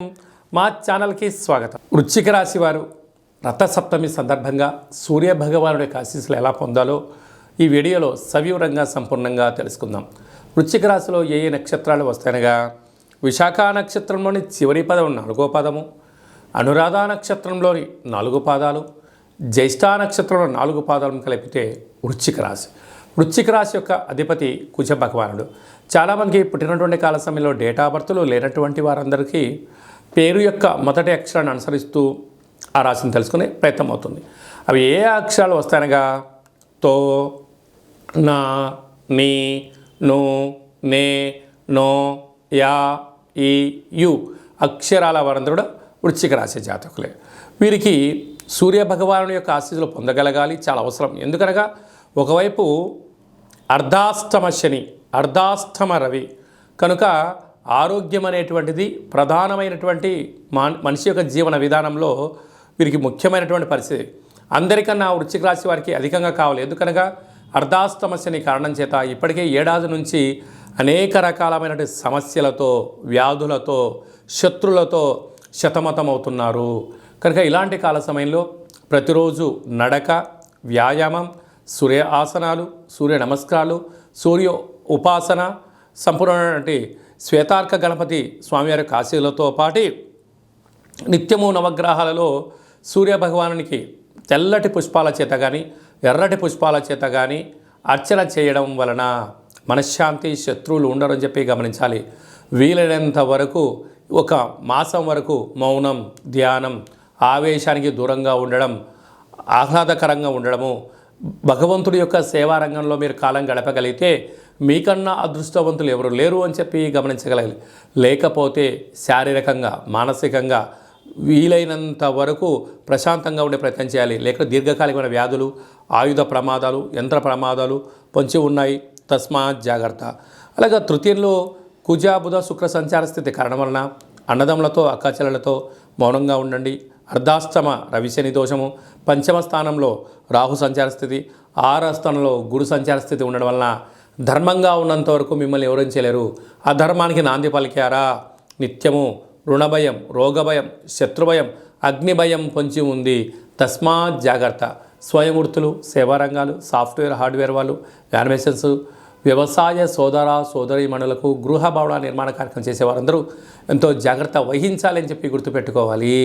మా ఛానల్కి స్వాగతం. వృశ్చిక రాశి వారు రథసప్తమి సందర్భంగా సూర్య భగవానుడి యొక్క ఆశీస్సులు ఎలా పొందాలో ఈ వీడియోలో సవివరంగా సంపూర్ణంగా తెలుసుకుందాం. వృశ్చిక రాశిలో ఏ ఏ నక్షత్రాలు వస్తాయనగా విశాఖ నక్షత్రంలోని చివరి పదం 4వ పదము, అనురాధ నక్షత్రంలోని 4 పాదాలు, జ్యేష్ఠ నక్షత్రంలో 4 పాదాలను కలిపితే వృశ్చిక రాశి. వృశ్చిక రాశి యొక్క అధిపతి కుజ భగవానుడు. చాలామందికి పుట్టినటువంటి కాల సమయంలో డేట్ ఆఫ్ బర్త్లు లేనటువంటి వారందరికీ పేరు యొక్క మొదటి అక్షరాన్ని అనుసరిస్తూ ఆ రాశిని తెలుసుకునే ప్రయత్నం అవుతుంది. అవి ఏ అక్షరాలు వస్తాయనగా తో, నా, నీ, ను, నే, నో, యా, ఈ, యు అక్షరాల వారందరూ కూడా వృశ్చిక రాశి జాతకులే. వీరికి సూర్య భగవానుడి యొక్క ఆశీస్సులు పొందగలగాలి, చాలా అవసరం. ఎందుకనగా ఒకవైపు అర్ధాష్టమ శని, అర్ధాష్టమ రవి కనుక ఆరోగ్యం అనేటువంటిది ప్రధానమైనటువంటి మనిషి యొక్క జీవన విధానంలో వీరికి ముఖ్యమైనటువంటి పరిస్థితి. అందరికన్నా వృశ్చిక రాశి వారికి అధికంగా కావాలి. ఎందుకనగా అర్ధాష్టమ శని కారణం చేత ఇప్పటికే ఏడాది నుంచి అనేక రకాలమైనటువంటి సమస్యలతో, వ్యాధులతో, శత్రులతో శతమతమవుతున్నారు. కనుక ఇలాంటి కాల సమయంలో ప్రతిరోజు నడక, వ్యాయామం, సూర్య ఆసనాలు, సూర్య నమస్కారాలు, సూర్య ఉపాసన, సంపూర్ణమైనటువంటి శ్వేతార్క గణపతి స్వామివారి ఆశీస్సులతో పాటు నిత్యము నవగ్రహాలలో సూర్య భగవానునికి తెల్లటి పుష్పాల చేత కానీ ఎర్రటి పుష్పాల చేత కానీ అర్చన చేయడం వలన మనశ్శాంతి, శత్రువులు ఉండరని చెప్పి గమనించాలి. వీలైనంత వరకు ఒక మాసం వరకు మౌనం, ధ్యానం, ఆవేశానికి దూరంగా ఉండడం, ఆహ్లాదకరంగా ఉండడము, భగవంతుడి యొక్క సేవా రంగంలో మీరు కాలం గడపగలిగితే మీకన్నా అదృష్టవంతులు ఎవరు లేరు అని చెప్పి గమనించగలగాలి. లేకపోతే శారీరకంగా, మానసికంగా వీలైనంత వరకు ప్రశాంతంగా ఉండే ప్రయత్నం చేయాలి. లేక దీర్ఘకాలికమైన వ్యాధులు, ఆయుధ ప్రమాదాలు, యంత్ర ప్రమాదాలు పొంచి ఉన్నాయి. తస్మాత్ జాగ్రత్త. అలాగే తృతీయంలో కుజ, బుధ, శుక్ర సంచార స్థితి కారణం వలన అన్నదమ్ములతో, అక్కాచెల్లెలతో మౌనంగా ఉండండి. అర్ధాష్టమ రవిశని దోషము, పంచమ స్థానంలో రాహు సంచార స్థితి, 6వ స్థానంలో గురు సంచార స్థితి ఉండడం వలన ధర్మంగా ఉన్నంత వరకు మిమ్మల్ని ఎవరేం చేయలేరు. అధర్మానికి నాంది పలికారా నిత్యము రుణభయం, రోగభయం, శత్రుభయం, అగ్నిభయం పొంచి ఉంది. తస్మాత్ జాగ్రత్త. స్వయంవృత్తులు, సేవారంగాలు, సాఫ్ట్వేర్, హార్డ్వేర్ వాళ్ళు, యానిమేషన్స్, వ్యవసాయ సోదర సోదరీమణులకు గృహ భవన నిర్మాణ కార్యక్రమం చేసేవారందరూ ఎంతో జాగ్రత్త వహించాలని చెప్పి గుర్తుపెట్టుకోవాలి.